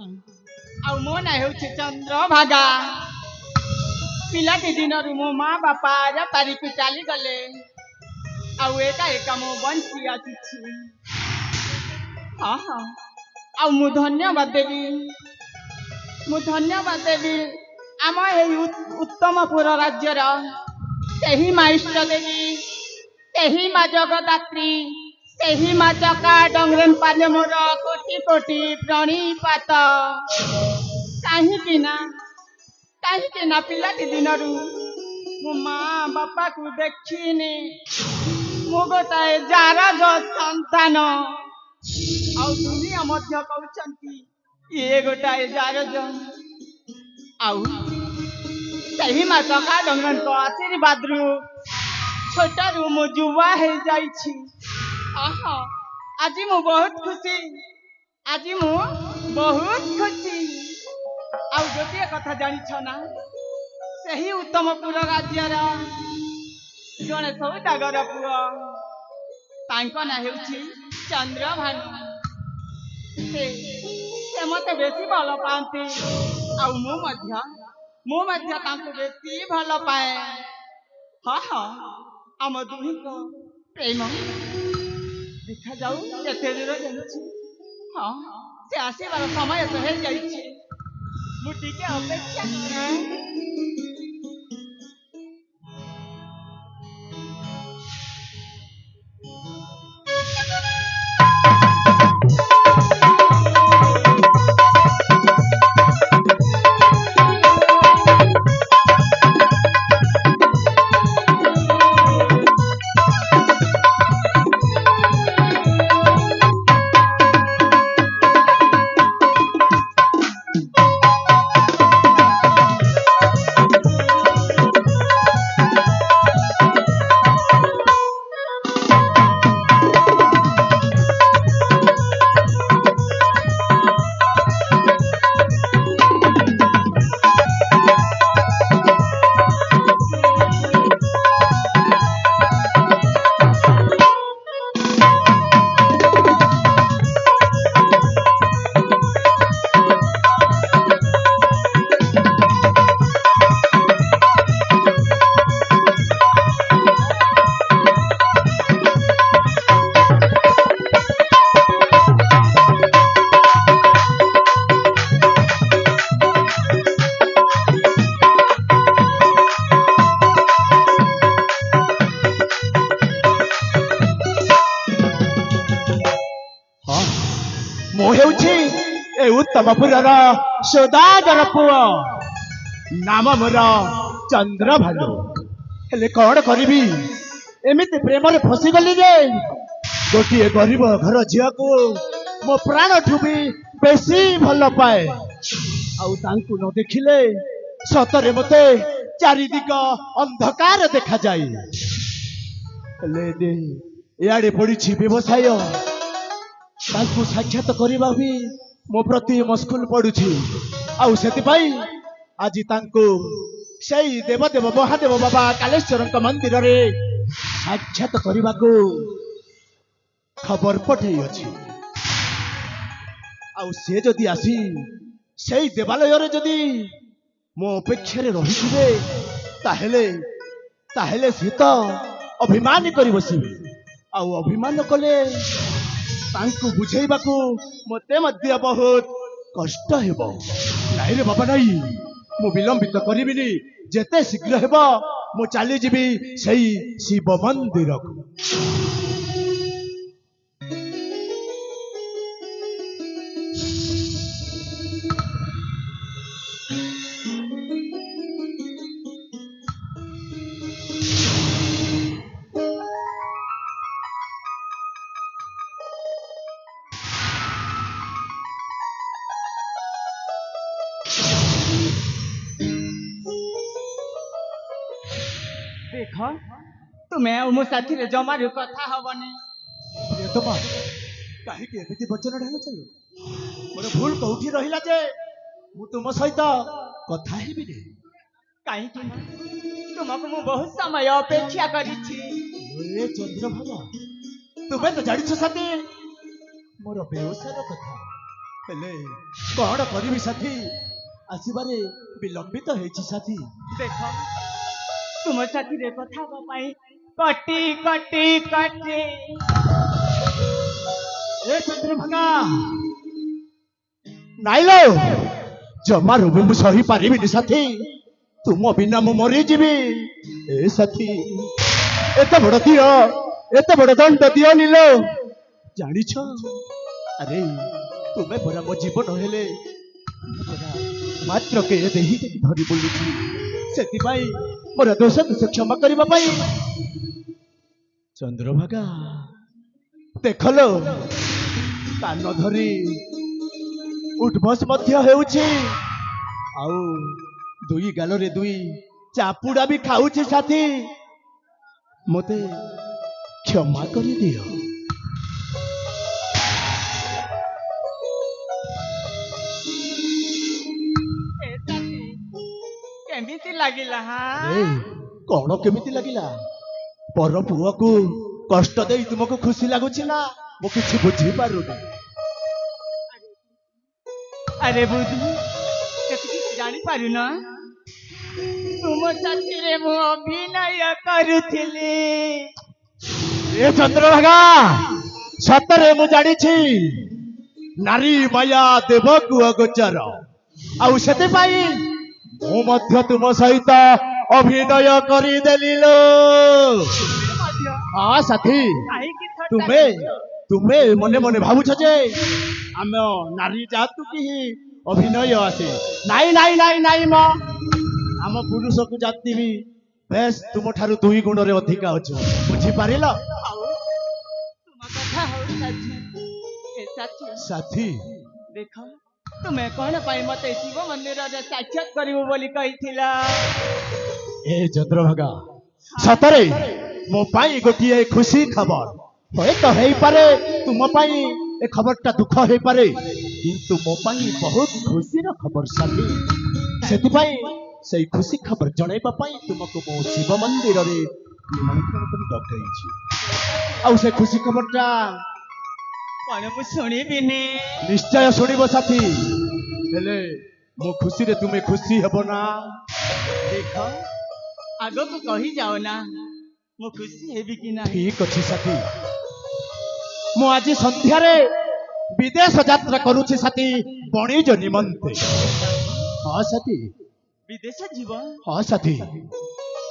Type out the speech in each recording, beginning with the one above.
ଆଉ ମୋ ନାଁ ହେଉଛି ଚନ୍ଦ୍ରଭାଗା। ପିଲାଟି ଦିନରୁ ମୋ ମା ବାପା ପାରିକି ଚାଲିଗଲେ। ଆଉ ଏକା ଏକା ମୁଁ ବଞ୍ଚି ଆସିଛି। ହଁ ହଁ, ଆଉ ମୁଁ ଧନ୍ୟବାଦ ଦେବି। ମୁଁ ଧନ୍ୟବାଦ ଦେବି ଆମ ଏହି ଉତ୍ତମପୁର ରାଜ୍ୟର ସେହି ମା ଇଷ୍ଟ ଦେବୀ, ସେହି ମା ଜଗଦାତ୍ରୀ, ସେହି ମା ଚକା ଡଙ୍ଗରେନ୍ ପାନେ ମୋର କୋଟି କୋଟି ପ୍ରଣିପାତ। କାହିଁକି ନା ପିଲାଟି ଦିନରୁ ମୋ ମା ବାପାକୁ ଦେଖିନି। ମୁଁ ଗୋଟାଏ ଜାରଜ ସନ୍ତାନ। ଆଉ ଦୁନିଆ ମଧ୍ୟ କହୁଛନ୍ତି ଇଏ ଗୋଟାଏ ଜାରଜ। ଆଉ ସେହି ମା ଚକା ଡଙ୍ଗରେନ୍‌ଙ୍କ ଆଶୀର୍ବାଦରୁ ଛୋଟରୁ ମୁଁ ଯୁବା ହେଇଯାଇଛି। ଆଜି ମୁଁ ବହୁତ ଖୁସି। ଆଉ ଗୋଟିଏ କଥା ଜାଣିଛ ନା, ସେହି ଉତ୍ତମପୁର ରାଜ୍ୟର ଜଣେ ସୌଦାଗର ପୁଅ, ତାଙ୍କ ନାଁ ହେଉଛି ଚନ୍ଦ୍ରଭାନୁ। ସେ ମତେ ବେଶୀ ଭଲ ପାଆନ୍ତି। ଆଉ ମୁଁ ମଧ୍ୟ ତାଙ୍କୁ ବେଶୀ ଭଲ ପାଏ। ଆମ ଦୁହିଁଙ୍କ ପ୍ରେମ ଦେଖାଯାଉ କେତେ ଦୂର ଯାଇଛି। ସେ ଆସିବାର ସମୟ ତ ହେଇଯାଇଛି। ମୁଁ ଟିକେ ଅପେକ୍ଷା କରେ। ମୁଁ ହେଉଛି ଏ ଉତ୍ତମପୁରର ସୌଦାଗର ପୁଅ। ନାମ ମୋର ଚନ୍ଦ୍ରଭାନୁ। ହେଲେ କଣ କରିବି, ଏମିତି ପ୍ରେମରେ ଫସିଗଲି ଯେ ଗୋଟିଏ ଗରିବ ଘର ଝିଅକୁ ମୋ ପ୍ରାଣଠୁ ବି ବେଶୀ ଭଲ ପାଏ। ଆଉ ତାଙ୍କୁ ନ ଦେଖିଲେ ସତରେ ମତେ ଚାରିଦିଗ ଅନ୍ଧକାର ଦେଖାଯାଏ। ହେଲେ ଇଆଡେ ପଡିଛି ବ୍ୟବସାୟ, ତାଙ୍କୁ ସାକ୍ଷାତ କରିବା ବି ମୋ ପ୍ରତି ମୁସ୍କିଲ ପଡୁଛି। ଆଉ ସେଥିପାଇଁ ଆଜି ତାଙ୍କୁ ସେଇ ଦେବଦେବ ମହାଦେବ ବାବା କାଳେଶ୍ୱରଙ୍କ ମନ୍ଦିରରେ ସାକ୍ଷାତ କରିବାକୁ ଖବର ପଠେଇଅଛି। ଆଉ ସେ ଯଦି ଆସି ସେଇ ଦେବାଳୟରେ ଯଦି ମୋ ଅପେକ୍ଷାରେ ରହିଥିବେ, ତାହେଲେ ସେ ତ ଅଭିମାନ କରି ବସିବେ। ଆଉ ଅଭିମାନ କଲେ ତାଙ୍କୁ ବୁଝେଇବାକୁ ମତେ ମଧ୍ୟ ବହୁତ କଷ୍ଟ ହେବ। ନାଇଁରେ ବାବା ନାଇଁ, ମୁଁ ବିଳମ୍ବିତ କରିବିନି। ଯେତେ ଶୀଘ୍ର ହେବ ମୁଁ ଚାଲିଯିବି ସେଇ ଶିବ ମନ୍ଦିରକୁ। ଦେଖ, ତୁମେ ଆଉ ମୋ ସାଥିରେ ଜମାରୁ କଥା ହବନି। ପ୍ରିୟତମା, କାହିଁକି ଏମିତି ବଚନ ଢାଳୁଛ? ମୋର ଭୁଲ କୋଉଠି ରହିଲା ଯେ ମୁଁ ତୁମ ସହିତ କଥା ହେବିନି? କାହିଁକି ନା ତୁମକୁ ମୁଁ ବହୁତ ସମୟ ଅପେକ୍ଷା କରିଛି। ଏ ଚନ୍ଦ୍ରଭାଗା, ତୁମେ ତ ଜାଣିଛ ସାଥୀ ମୋର ବ୍ୟବସାୟର କଥା। ହେଲେ କଣ କରିବି ସାଥୀ, ଆସିବାରେ ବିଳମ୍ବିତ ହେଇଛି ସାଥୀ। ଦେଖ ତୁମ ସାଥିରେ କଥା ହେବା ପାଇଁ କଟି କଟି କଟି ଏ ଚନ୍ଦ୍ରଭାଗା, ନାଇଲୋ, ଜମାରୁ ବି ମୁଁ ସହି ପାରିବିନି ସାଥୀ, ତୁମ ବିନା ମୁଁ ମରିଯିବି। ଏ ସାଥୀ, ଏତେ ବଡ ଦିଅ, ଏତେ ବଡ ଦଣ୍ଡ ଦିଅ ନିଲୋ, ଜାଣିଛ? ଆରେ ତୁମେ ପରା ମୋ ଜୀବନ ହେଲେ, ମୁଁ ପରା ମାତ୍ର କେ ଦେହି ଧରି ବୁଲୁଛି, ସେଥିପାଇଁ ମୋର ଦୋଷକୁ ସେ କ୍ଷମା କରିବା ପାଇଁ। ଚନ୍ଦ୍ରଭାଗା ଦେଖଲୋ, କାନ ଧରି ଉଠବସ ମଧ୍ୟ ହେଉଛି, ଆଉ ଦୁଇ ଗାଲରେ ଦୁଇ ଚାପୁଡା ବି ଖାଉଛି ସାଥୀ, ମୋତେ କ୍ଷମା କରିଦିଅ। ଏ ସାଥୀ କେମିତି ଲାଗିଲା ଏ, କଣ କେମିତି ଲାଗିଲା? ପର ପୁଅକୁ କଷ୍ଟ ଦେଇ ତୁମକୁ ଖୁସି ଲାଗୁଛି ନା? ମୁଁ କିଛି ବୁଝିପାରୁନି। ଆରେ ବୁଧୁ ସେତିକି ଜାଣିପାରୁନ, ତୁମ ସାଥିରେ ମୁଁ ଅଭିନୟ କରୁଥିଲି। ଏ ଚନ୍ଦ୍ରଭାଗା, ସତରେ ମୁଁ ଜାଣିଛି ନାରୀ ମାୟା ଦେବକୁ ଅଗୋଚର, ଆଉ ସେଥିପାଇଁ ମୁଁ ମଧ୍ୟ ତୁମ ସହିତ ଅଭିନୟ କରିଦେଲି ଲୋ। ହଁ ସାଥୀ, କାହିଁକି ଥଟ୍ଟା ତୁମେ କରୁଛ? ତୁମେ ମନେ ମନେ ଭାବୁଛ ଯେ ଆମ ନାରୀ ଜାତୁ କି ଅଭିନୟ ଆସେ। ନାଇଁ ନାଇଁ ନାଇଁ ନାଇଁ ମ, ଆମ ପୁରୁଷକୁ ଜାତି ବି ବେଶ ତୁମଠାରୁ 2 ଗୁଣରେ ଅଧିକା ଅଛୁ, ବୁଝିପାରିଲ? ଆଉ ତୁମ କଥା ହଉ ସାଥୀ। ଏ ସାଥୀ ସାଥୀ, ଦେଖ ତୁମେ କଣ ପାଇଁ ମତେ ଶିବ ମନ୍ଦିରରେ ସାକ୍ଷାତ କରିବୁ ବୋଲି କହିଥିଲ? ଏ ଚନ୍ଦ୍ରଭାଗା, ସତରେ ମୋ ପାଇଁ ଗୋଟିଏ ଖୁସି ଖବର। ହୁଏତ ହେଇପାରେ ତୁମ ପାଇଁ ଏ ଖବରଟା ଦୁଃଖ ହେଇପାରେ, କିନ୍ତୁ ମୋ ପାଇଁ ବହୁତ ଖୁସିର ଖବର ସାଥୀ। ସେଥିପାଇଁ ସେଇ ଖୁସି ଖବର ଜଣାଇବା ପାଇଁ ତୁମକୁ ମୁଁ ଶିବ ମନ୍ଦିରରେ ନିମନ୍ତ୍ରଣ କରି ଡକେଇଛି। ଆଉ ସେ ଖୁସି ଖବରଟା କଣ ମୁଁ ଶୁଣିବିନି? ନିଶ୍ଚୟ ଶୁଣିବ ସାଥୀ, ହେଲେ ମୋ ଖୁସିରେ ତୁମେ ଖୁସି ହେବ ନା? ଦେଖ ଆଗକୁ କହିଯାଅ ନା, ମୁଁ ଖୁସି ହେବି କି ନାହିଁ? ଠିକ ଅଛି ସାଥୀ, ମୁଁ ଆଜି ସନ୍ଧ୍ୟାରେ ବିଦେଶ ଯାତ୍ରା କରୁଛି ସାଥୀ, ବଣିଜ ନିମନ୍ତେ। ହଁ ସାଥୀ, ବିଦେଶ ଯିବ? ହଁ ସାଥୀ,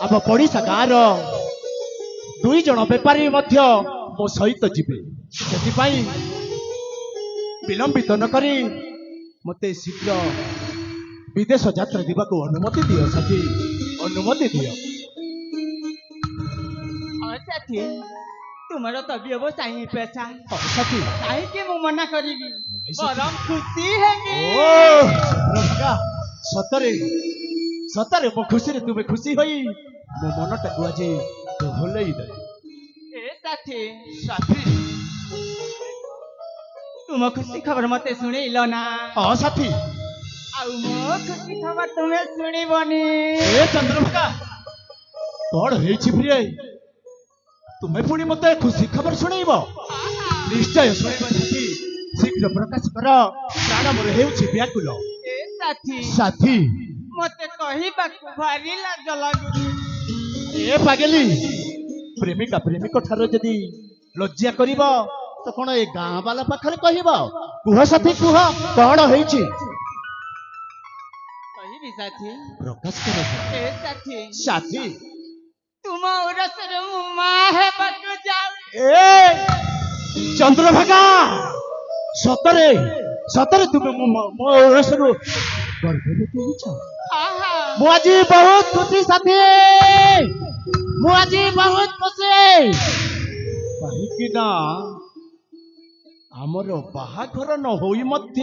ଆମ ପଡିଶା ଗାଁର 2 ଜଣ ବେପାରୀ ମଧ୍ୟ ମୋ ସହିତ ଯିବେ, ସେଥିପାଇଁ ବିଳମ୍ବିତ ନ କରି ମୋତେ ଶୀଘ୍ର ବିଦେଶ ଯାତ୍ରା ଯିବାକୁ ଅନୁମତି ଦିଅ ସାଥୀ, ଅନୁମତି ଦିଅ। ହଁ ସାଥୀ, ତୁମର ତ ବ୍ୟବସାୟୀ ପେଶା, ହଁ ସାଥୀ। କାହିଁକି ମୁଁ ମନା କରିବି? ନାଇଁ ସାଥୀ। ବରଂ ଖୁସି ହେବି। ଓ ଚନ୍ଦ୍ରଭାଗା, ସତରେ ସତରେ ମୋ ଖୁସିରେ ତୁମେ ଖୁସି ହୋଇ ମୋ ମନଟାକୁ ଆଜି ଦୋହଲେଇ ଦେ। ଏ ସାଥୀ ସାଥୀ, ତୁମ ଖୁସି ଖବର ମତେ ଶୁଣେଇଲ ନା? ହଁ ସାଥୀ। ଆଉ ମୋ ଖୁସି ଖବର ତୁମେ ଶୁଣିବନି? ଏ ଚନ୍ଦ୍ରଭାଗା, କଣ ହେଇଛି ପ୍ରିୟ? ତୁମେ ପୁଣି ମତେ ଖୁସି ଖବର ଶୁଣେଇବ? ନିଶ୍ଚୟ ଶୁଣେଇବ ସାଥୀ, ଶୀଘ୍ର ପ୍ରକାଶ କର, ପ୍ରାଣ ମୋର ହେଉଛି ବ୍ୟାକୁଳ। ଏ ସାଥୀ ସାଥୀ, ମତେ କହିବାକୁ ଭାରି ଲାଜ ଲାଗୁଛି। ଏ ପାଗେଲି, ପ୍ରେମିକା ପ୍ରେମିକ ଠାରୁ ଯଦି ଲଜ୍ଜା କରିବ ତ କଣ ଏ ଗାଁ ବାଲା ପାଖରେ କହିବ? କୁହ ସାଥୀ, କୁହ କଣ ହେଇଛି? କହିବି ସାଥୀ? ପ୍ରକାଶ କର ଏ ସାଥୀ, ସାଥୀ। ତୁମ ଉରସରେ ମୁଁ ମା ହେବାକୁ ଯାଉଛି। ଏ ଚନ୍ଦ୍ରଭାଗା, ସତରେ ସତରେ ତୁମେ ମୋ ଉରସରୁ ଗର୍ଭବତୀ ହେଇଛ? ଆହା ମୁଁ ଆଜି ବହୁତ ଖୁସି ସାଥୀ, ମୁଁ ଆଜି ବହୁତ ଖୁସି, କାହିଁକି ନା ଆମର ବାହାଘର ନ ହୋଇ ମଧ୍ୟ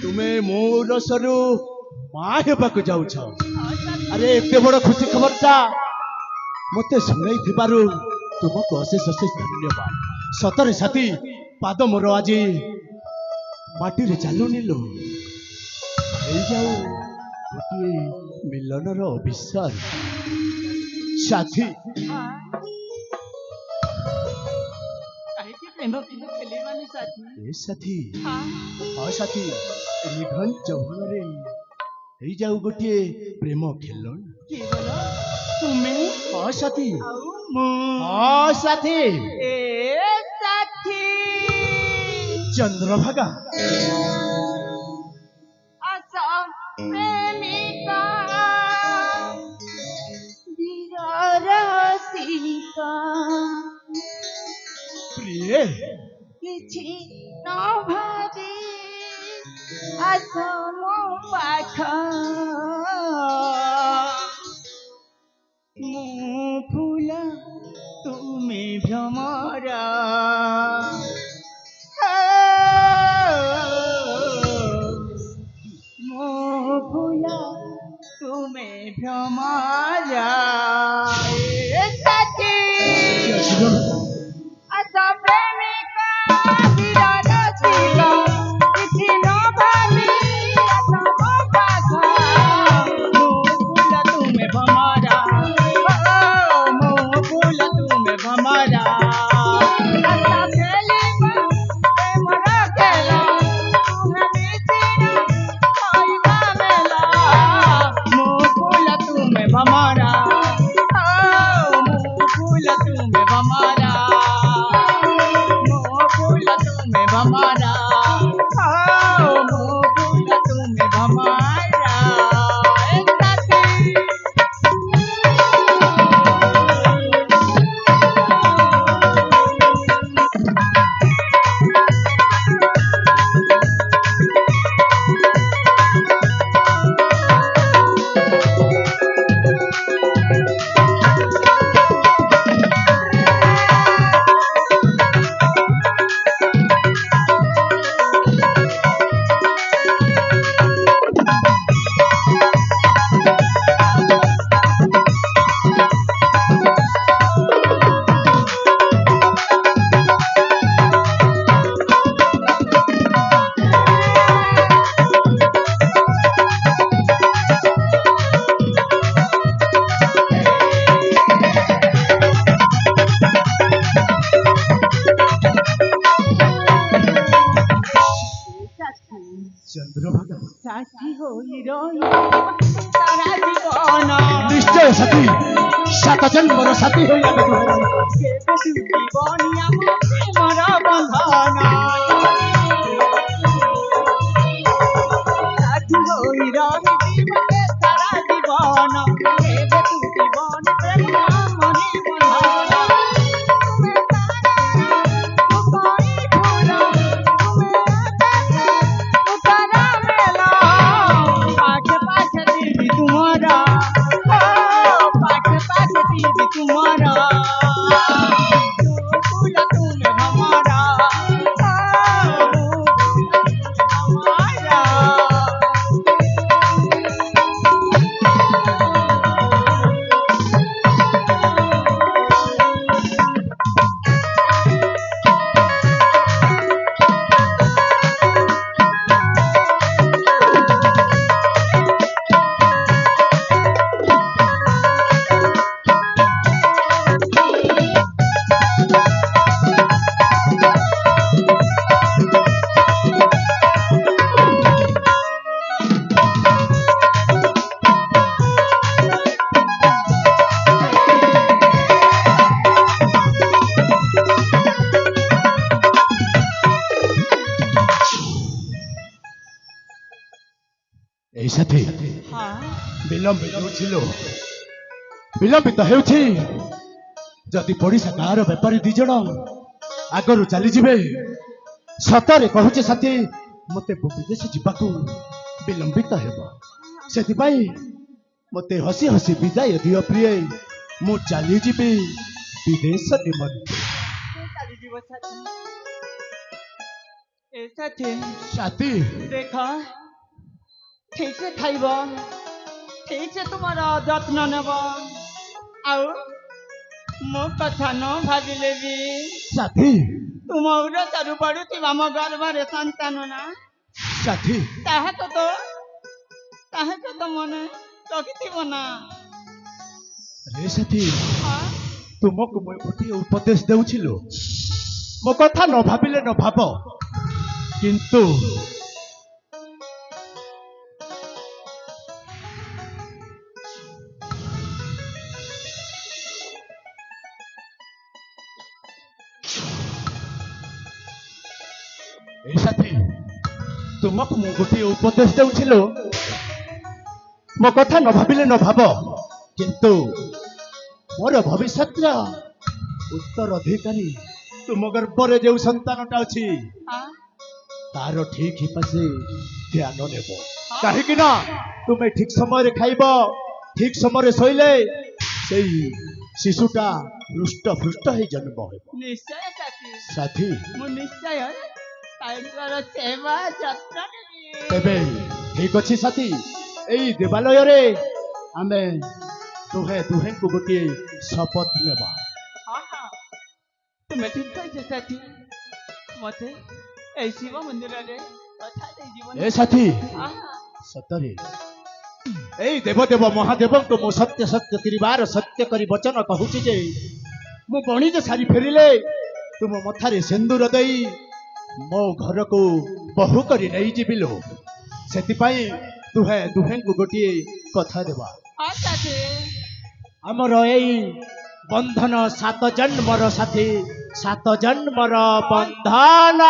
ତୁମେ ମୋ ଉରସରୁ ମା ହେବାକୁ ଯାଉଛ। ଆରେ ଏତେ ବଡ ଖୁସି ଖବରଟା ମୋତେ ଶୁଣେଇଥିବାରୁ ତୁମକୁ ଅଶେଷ ଅଶେଷ ଧନ୍ୟବାଦ। ସତରେ ସାଥୀ, ପାଦ ମୋର ଆଜି ମାଟିରେ ଚାଲୁନି ଲୋ, ହେଇଯାଉ ଗୋଟିଏ ମିଲନର ଅଭିସାର ସାଥୀ। କାହିଁକି ପ୍ରେମ ଖେଳିବାନି ସାଥୀ? ସାଥୀ ଏ ସାଥୀ ହଁ ହଁ ସାଥୀ ନିଘଞ୍ଚ ଯୌବନରେ ହେଇଯାଉ ଗୋଟିଏ ପ୍ରେମ ଖେଲଣ কি বলো তুমি ହଁ ସାଥୀ ଆଉ ମୁଁ ହଁ ସାଥୀ ଏ ସାଥୀ ଚନ୍ଦ୍ରଭାଗା আস প্রেমিকা রসিকা প্রিয়ে କିଛି ନ ଭାବି ଆସ ମୋ ପାଖ ମୁଁ ଫୁଲ ତୁମେ ଭ୍ରମରା ମୋ ଫୁଲ ତୁମେ ଭ୍ରମରା ଏ ସାଥୀ আজ প্রেমিকা বিররসিকা କିଛି ନ ଭାବି ଆସ ମୋ ପାଖ ମୁଁ ଫୁଲ ତୁମେ ଭମରା ମୋ ଫୁଲ ତୁମେ ଭମରା ଆସ ଖେଳିବା ପ୍ରେମର ଖେଳ ତୁମେ ମିଶିନା କହିବା ମେଳ ମୋ ଫୁଲ ତୁମେ ଭମରା ମୋ ଫୁଲ ତୁମେ ଭମରା ମୋ ଫୁଲ ତୁମେ ଭମରା ମୋ ଫୁଲ ତୁମେ ଭମରା ଏ ସାଥୀ ଚନ୍ଦ୍ରଭାଗା ସାଥୀ ହୋଇ ରହିବ ସାରା ଜୀବନ ନିଶ୍ଚୟ ସାଥୀ ସାତ ଜନ୍ମର ସାଥୀ ହୋଇ ଆମେ ଦୁହେଁ କେବେ ଟୁଟିବନି ଆମ ପ୍ରେମର ବନ୍ଧନ ସାଥୀ ହୋଇ ରହିଯିବ ସାରା ଜୀବନ କେବେ ଟୁଟିବନି ପ୍ରେମ ମନେ ବନ୍ଧନ ତୁମେ ତାରା ମୁଁ କଇଁ ଫୁଲ ତୁମେ ଆକାଶ ମୁଁ ତାରା ମେଲ ପାଖେ ପାଖେ ଦିଦି ତୁମର ପାଖେ ପାଖେ ଦିଦି ତୁମର फूल तुम हमारा हमारा এই সাথী हाँ ବିଳମ୍ବିତ ହେଉଥିଲ ବିଳମ୍ବିତ ହେଉଛି ଯଦି ପଡ଼ିଶା ଗାଁର ବେପାରୀ ଦି ଜଣ ଆଗରୁ ଚାଲିଯିବେ ସତରେ କହୁଛେ ସାଥୀ ମୋତେ ବିଦେଶ ଯିବାକୁ ବିଳମ୍ବିତ ହେବ ସେଥିପାଇଁ ମୋତେ ହସି ହସି ବିଦାୟ ଦିଅ ପ୍ରିୟ ମୁଁ ଚାଲିଯିବି ବିଦେଶ ନିମନ୍ତେ ଚାଲିଯିବ ସାଥୀ ଏ ସାଥୀ ସାଥୀ देखा ठीक से खाइब ठीक से तुम्हारा যত্ন নেব ଆଉ ମୋ କଥା ନ ଭାବିଲେ ବି ସାଥୀ ତୁମ ଉଦରରୁ ପଡୁଥିବା ମୋ ଗର୍ଭରେ ସନ୍ତାନ ନା ସାଥୀ ତାହାକୁ ତ ମନେ ରଖିଥିବ ନା ରେ ସାଥୀ ହଁ ତୁମକୁ ମୁଁ ଗୋଟିଏ ଉପଦେଶ ଦେଉଥିଲୁ ମୋ କଥା ନ ଭାବିଲେ ନ ଭାବ, କିନ୍ତୁ এই ସାଥୀ ତୁମକୁ ମୁଁ ଗୋଟିଏ ଉପଦେଶ ଦେଉଥିଲୁ, ମୋ କଥା ନ ଭାବିଲେ ନ ଭାବ, କିନ୍ତୁ ମୋର ଭବିଷ୍ୟତର ଉତ୍ତରାଧିକାରୀ ତୁମ ଗର୍ଭରେ ଯେଉଁ ସନ୍ତାନଟା ଅଛି हाँ ତାର ଠିକ ହିସାବରେ ଧ୍ୟାନ ନେବ। କାହିଁକି ନା ତୁମେ ଠିକ ସମୟରେ ଖାଇବ, ଠିକ ସମୟରେ ଶୋଇଲେ ସେଇ ଶିଶୁଟା ହୃଷ୍ଟ ଫୃଷ୍ଟ ହେଇ ଜନ୍ମ ହେବ। निश्चय साथी ସାଥୀ ମୁଁ ନିଶ୍ଚୟ ତାଙ୍କର ସେବା ଯତ୍ନ ନେବି। ତେବେ ଠିକ ଅଛି ସାଥୀ, ଏଇ ଦେବାଳୟରେ ଆମେ ଦୁହେଁ ଦୁହେଁଙ୍କୁ ଗୋଟିଏ ଶପଥ ନେବା। हाँ हाँ ତୁମେ ଠିକ କହିଛ ସାଥୀ, ମତେ ଏଇ ଶିବ ମନ୍ଦିରରେ କଥା ଦେଇଯିବ ଏ ସାଥୀ हाँ हाँ ସତରେ ଏଇ ଦେବଦେବ ମହାଦେବଙ୍କୁ ମୁଁ ସତ୍ୟ ସତ୍ୟ କରିବାର ସତ୍ୟ କରି ବଚନ କହୁଛି ଯେ ମୁଁ ବଣିଜ ସାରି ଫେରିଲେ ତୁମ ମଥାରେ ସିନ୍ଦୁର ଦେଇ ମୋ ଘରକୁ ବୋହୂ କରି ନେଇଯିବି ଲୋ। ସେଥିପାଇଁ ଦୁହେଁ ଦୁହେଁଙ୍କୁ ଗୋଟିଏ କଥା ଦେବା। हाँ साथी ଆମର ଏଇ ବନ୍ଧନ 7 ଜନ୍ମର ସାଥୀ, 7 ଜନ୍ମର ବନ୍ଧନ।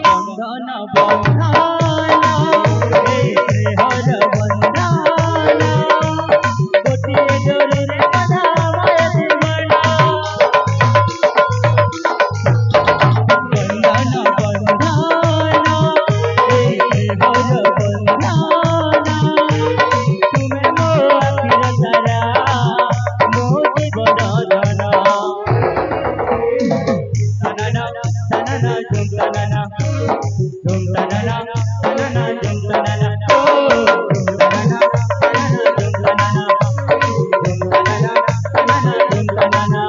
ବନ୍ଧନ ବନ୍ଧନ ହର ବନ୍ଧନ ଗୋଟିଏ ଡୋରରେ ବନ୍ଧା ମୋର ଜୀବନ। ବନ୍ଧନ ବନ୍ଧନ ହର ବନ୍ଧନ ତୁମେ ମୋ ଆଖିର ତାରା, ମୋ ଜୀବନ ଧନ। tanana tanana jum tanana jum tanana tanana jum tanana oh jum tanana tanana jum tanana jum tanana tanana jum tanana।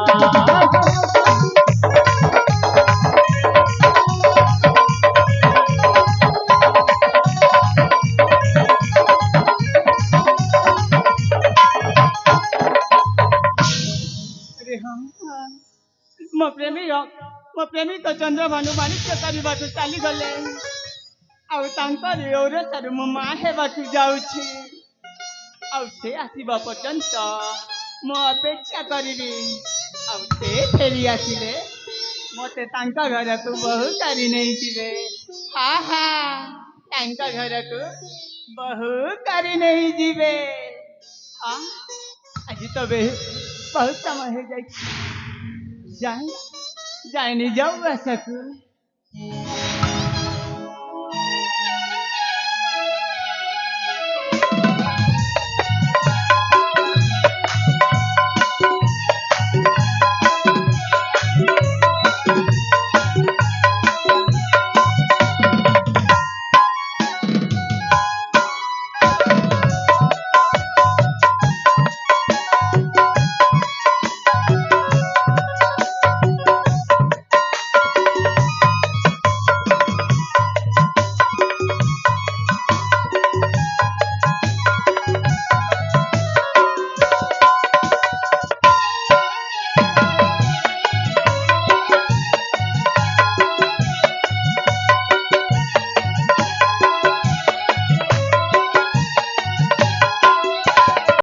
अरे हाँ ମୋ ପ୍ରେମୀ ତ ଚନ୍ଦ୍ରଭାନୁ ବାଣିଜ୍ୟ କରିବାକୁ ଚାଲିଗଲେ, ଆଉ ତାଙ୍କରି ଔରସରୁ ମୁଁ ମା ହେବାକୁ ଯାଉଛି। ଆଉ ସେ ଆସିବା ପର୍ଯ୍ୟନ୍ତ ମୁଁ ଅପେକ୍ଷା କରିବି। ଆଉ ସେ ଫେରି ଆସିଲେ ମତେ ତାଙ୍କ ଘରକୁ ବୋହୂ କରି ନେଇଯିବେ। ହା ହା ତାଙ୍କ ଘରକୁ ବୋହୂ କରି ନେଇଯିବେ। हाँ ଆଜି ତ ବହୁତ ସମୟ ହେଇଯାଇଛି, ଯାଏ ନିଜ ଉଆସକୁ।